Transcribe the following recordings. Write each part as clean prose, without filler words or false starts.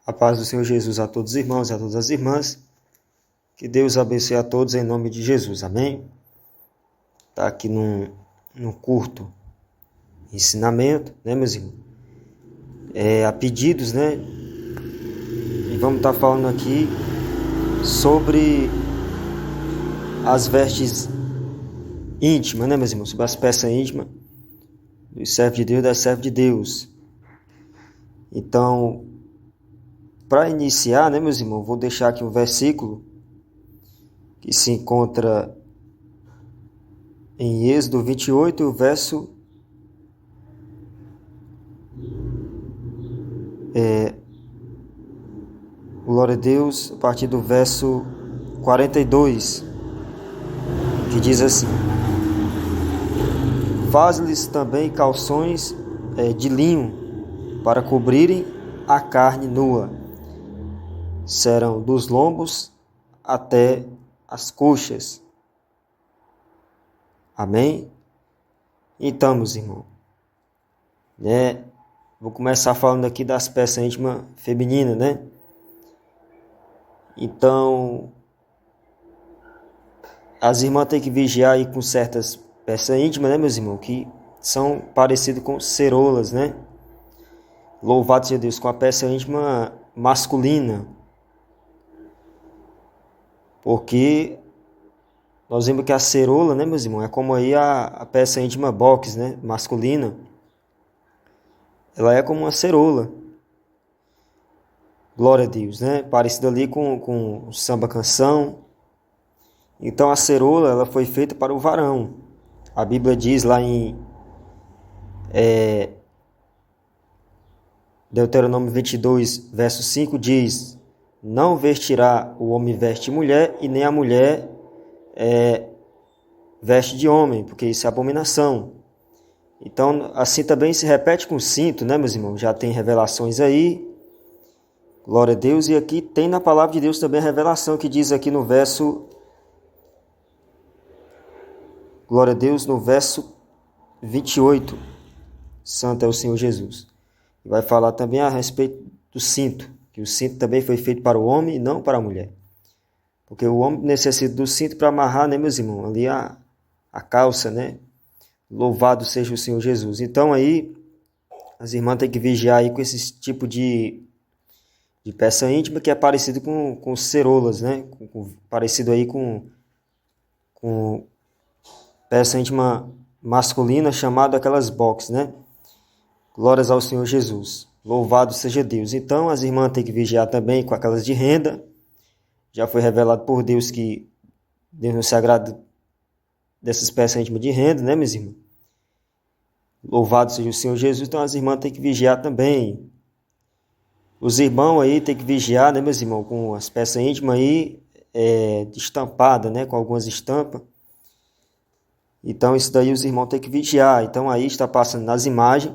A paz do Senhor Jesus a todos os irmãos e a todas as irmãs. Que Deus abençoe a todos em nome de Jesus. Amém? Está aqui num curto ensinamento, né, meus irmãos? A pedidos, né? E vamos estar falando aqui sobre as vestes íntimas, né, meus irmãos? Sobre as peças íntimas dos servos de Deus e das servas de Deus. Então, para iniciar, né, meus irmãos, vou deixar aqui um versículo que se encontra em Êxodo 28, o verso glória a Deus, a partir do verso 42, que diz assim: faz-lhes também calções de linho para cobrirem a carne nua, serão dos lombos até as coxas. Amém? Então, meus irmãos, né? Vou começar falando aqui das peças íntimas femininas, né? Então, as irmãs têm que vigiar aí com certas peças íntimas, né, meus irmãos? Que são parecidas com ceroulas, né? Louvado seja Deus, com a peça íntima masculina. Porque nós vemos que a ceroula, né, meus irmãos, é como aí a peça íntima box, né, masculina. Ela é como uma ceroula. Glória a Deus, né? Parecido ali com o samba canção. Então a ceroula, ela foi feita para o varão. A Bíblia diz lá em Deuteronômio 22, verso 5, diz: não vestirá o homem veste mulher, e nem a mulher veste de homem, porque isso é abominação. Então, assim também se repete com o cinto, né, meus irmãos? Já tem revelações aí. Glória a Deus. E aqui tem na palavra de Deus também a revelação que diz aqui no verso... Glória a Deus, no verso 28. Santo é o Senhor Jesus. E vai falar também a respeito do cinto, que o cinto também foi feito para o homem e não para a mulher. Porque o homem necessita do cinto para amarrar, né, meus irmãos? Ali a calça, né? Louvado seja o Senhor Jesus. Então aí, as irmãs têm que vigiar aí com esse tipo de peça íntima que é parecido com ceroulas, né? Parecido aí com peça íntima masculina chamada aquelas box, né? Glórias ao Senhor Jesus. Louvado seja Deus. Então, as irmãs têm que vigiar também com aquelas de renda. Já foi revelado por Deus que Deus não se agrada dessas peças íntimas de renda, né, meus irmãos? Louvado seja o Senhor Jesus. Então, as irmãs têm que vigiar também. Os irmãos aí têm que vigiar, né, meus irmãos, com as peças íntimas aí estampadas, né, com algumas estampas. Então, isso daí os irmãos têm que vigiar. Então, aí está passando nas imagens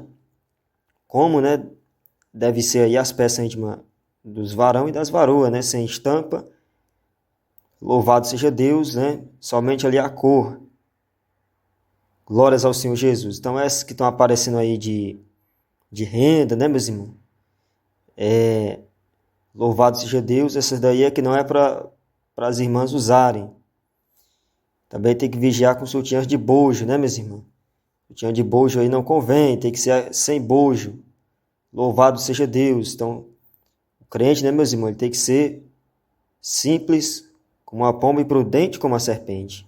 como, né, deve ser aí as peças íntimas dos varão e das varoas, né, sem estampa. Louvado seja Deus, né, somente ali a cor. Glórias ao Senhor Jesus. Então, essas que estão aparecendo aí de renda, né, meus irmãos? Louvado seja Deus. Essas daí é que não é para as irmãs usarem. Também tem que vigiar com sutiãs de bojo, né, meus irmãos? Sutiã de bojo aí não convém, tem que ser sem bojo. Louvado seja Deus. Então, o crente, né, meus irmãos, ele tem que ser simples como a pomba e prudente como a serpente.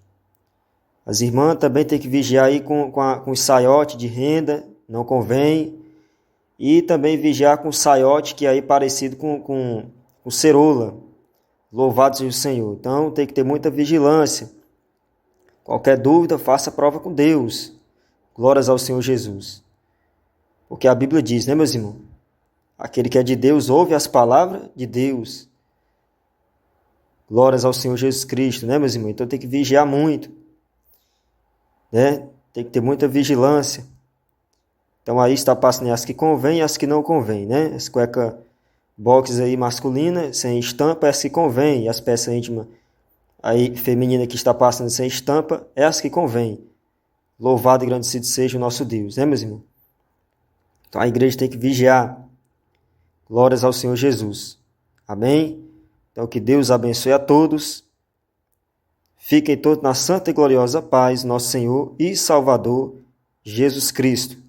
As irmãs também têm que vigiar aí com os saiote de renda, não convém. E também vigiar com o saiote que é aí parecido com ceroula. Louvado seja o Senhor. Então tem que ter muita vigilância. Qualquer dúvida, faça prova com Deus. Glórias ao Senhor Jesus. Porque a Bíblia diz, né, meus irmãos? Aquele que é de Deus ouve as palavras de Deus. Glórias ao Senhor Jesus Cristo, né, meus irmãos? Então tem que vigiar muito. Né? Tem que ter muita vigilância. Então aí está passando as que convém e as que não convém, né? As cuecas box aí masculina, sem estampa, é as que convém. E as peças íntimas aí feminina que está passando sem estampa, é as que convém. Louvado e agradecido seja o nosso Deus, né, meus irmãos? Então a igreja tem que vigiar. Glórias ao Senhor Jesus. Amém? Então que Deus abençoe a todos. Fiquem todos na santa e gloriosa paz, nosso Senhor e Salvador, Jesus Cristo.